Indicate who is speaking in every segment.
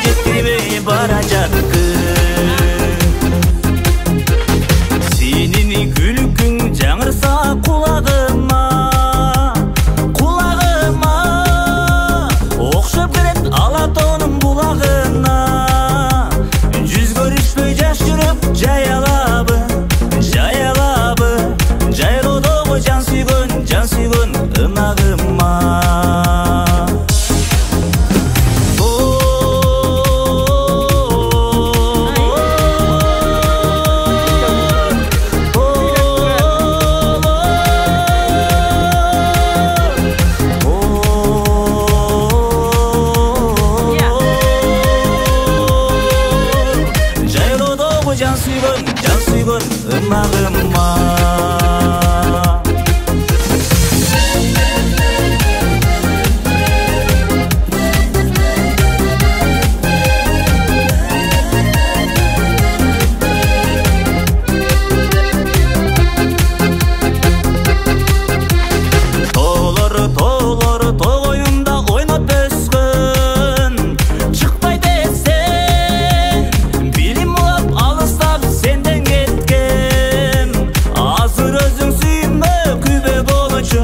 Speaker 1: жеткирбей баражат сенин күлкүң жаңырса кулагыма окшоп келет Алатоонун булагына жүз көрүшпөй жаш жүрөк жаялабы жайлоодогу жан сүйгөн ынагыма жан сүйгөн ынагыма тоолор тоо боюнда ойноп өскөн чыкпай десең билим улап алыстап сенден кеткен азыр өзүң сүймө күйбө болчу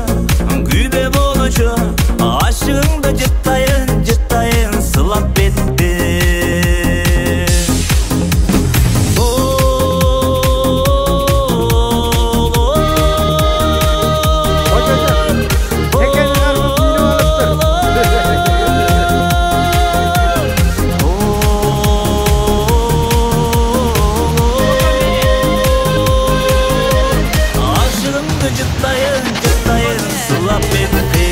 Speaker 1: ашыгыңды жыттайын сылап бетте жыттайын сылап бетте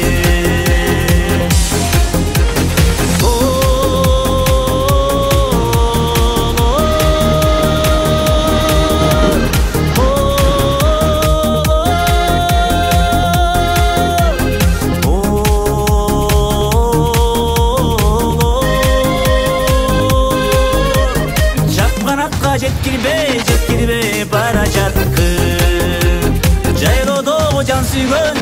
Speaker 1: чапканатка жеткирбей баражат жайлоодогу жан сүйгөн